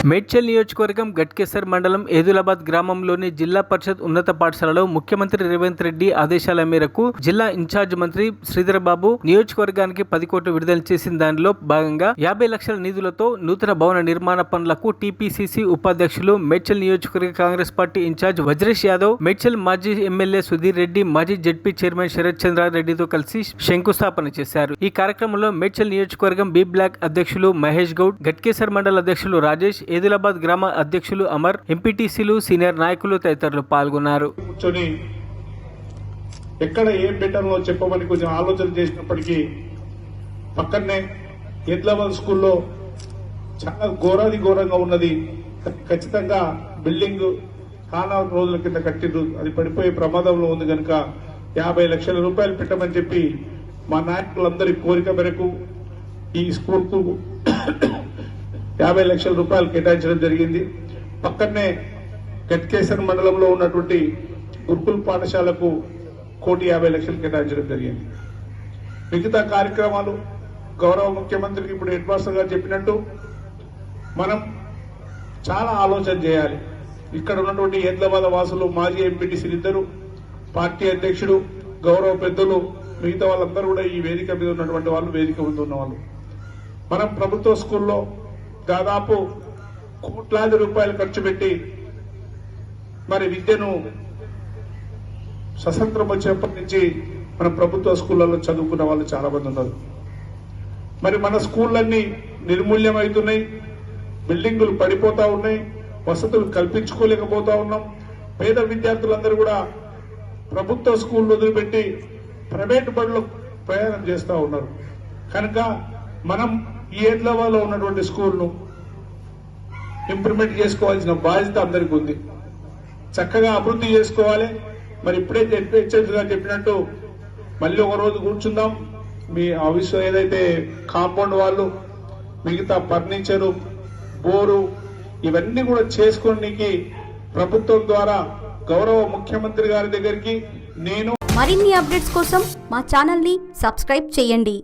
మేడ్చల్ నియోజకవర్గం గట్కేసర్ మండలం ఏదులాబాద్ గ్రామంలోని జిల్లా పరిషత్ ఉన్నత పాఠశాలలో ముఖ్యమంత్రి రేవంత్ రెడ్డి ఆదేశాల మేరకు జిల్లా ఇన్ఛార్జ్ మంత్రి శ్రీధర్ బాబు నియోజకవర్గానికి 10 కోట్లు విడుదల చేసిన దానిలో భాగంగా 50 లక్షల నిధులతో నూతన భవన నిర్మాణ పనులకు టీపీసీసీ ఉపాధ్యక్షులు మేడ్చల్ నియోజకవర్గ కాంగ్రెస్ పార్టీ ఇన్ఛార్జ్ వజ్రేష్ యాదవ్, మేడ్చల్ మాజీ ఎమ్మెల్యే సుధీర్ రెడ్డి, మాజీ జడ్పీ చైర్మన్ శరత్ చంద్రారెడ్డితో కలిసి శంకుస్థాపన చేశారు. ఈ కార్యక్రమంలో మేడ్చల్ నియోజకవర్గం బి బ్లాక్ అధ్యక్షులు మహేష్ గౌడ్, గట్కేసర్ మండల అధ్యక్షులు రాజేష్, ఏదిలాబాద్ గ్రామ అధ్యక్షులు అమర్, ఎంపీటీసీలు, సీనియర్ నాయకులు తదితరులు పాల్గొన్నారు. ఎక్కడ ఏం పెట్టాలో చెప్పమని కొంచెం ఆలోచన చేసినప్పటికీ పక్కనే ఏదిలాబాద్ స్కూల్లో చాలా ఘోరంగా ఉన్నది. ఖచ్చితంగా బిల్డింగ్ చాలా రోజుల కింద కట్టిండ్రు, అది పడిపోయే ప్రమాదంలో ఉంది కనుక 50 లక్షల రూపాయలు పెట్టమని చెప్పి మా నాయకులందరి కోరిక మేరకు ఈ స్కూల్కు 50 లక్షల రూపాయలు కేటాయించడం జరిగింది. పక్కనే గట్కేసర్ మండలంలో ఉన్నటువంటి గురుకుల పాఠశాలకు 1,50 లక్షలు కేటాయించడం జరిగింది. మిగతా కార్యక్రమాలు గౌరవ ముఖ్యమంత్రికి ఇప్పుడు హెడ్ మాస్టర్ గారు చెప్పినట్టు మనం చాలా ఆలోచన చేయాలి. ఇక్కడ ఉన్నటువంటి ఏద్లాబాద్ వాసులు, మాజీ ఎంపీటీసీలు ఇద్దరు, పార్టీ అధ్యక్షుడు, గౌరవ పెద్దలు, మిగతా వాళ్ళందరూ కూడా ఈ వేదిక మీద ఉన్నటువంటి వాళ్ళు, వేదిక ముందు ఉన్న వాళ్ళు, మనం ప్రభుత్వ స్కూల్లో దాదాపు కోట్లాది రూపాయలు ఖర్చు పెట్టి మరి విద్యను స్వతంత్రం వచ్చేప్పటి నుంచి మన ప్రభుత్వ స్కూళ్లలో చదువుకున్న వాళ్ళు చాలా మంది ఉన్నారు. మరి మన స్కూళ్ళన్నీ నిర్మూల్యమవుతున్నాయి, బిల్డింగులు పడిపోతా ఉన్నాయి, వసతులు కల్పించుకోలేకపోతా ఉన్నాం. పేద విద్యార్థులందరూ కూడా ప్రభుత్వ స్కూళ్ళు వదిలిపెట్టి ప్రైవేట్ బడులు ప్రయాణం చేస్తూ ఉన్నారు. కనుక మనం ఈ ఏద్లాబాద్లో ఉన్నటువంటి స్కూల్ను ఇంప్రూవ్మెంట్ చేసుకోవాల్సిన బాధ్యత అందరికీ ఉంది. చక్కగా అభివృద్ధి చేసుకోవాలి. మరి ఇప్పుడే హెచ్ఎస్ గారు చెప్పినట్టు మళ్ళీ ఒక రోజు కూర్చుందాం. మీ ఆఫీసు ఏదైతే కాంపౌండ్ వాళ్ళు, మిగతా ఫర్నిచరు, బోరు, ఇవన్నీ కూడా చేసుకోవడానికి ప్రభుత్వం ద్వారా గౌరవ ముఖ్యమంత్రి గారి దగ్గరికి నేను మరిన్ని అప్డేట్స్ కోసం మా ఛానల్ ని సబ్స్క్రైబ్ చేయండి.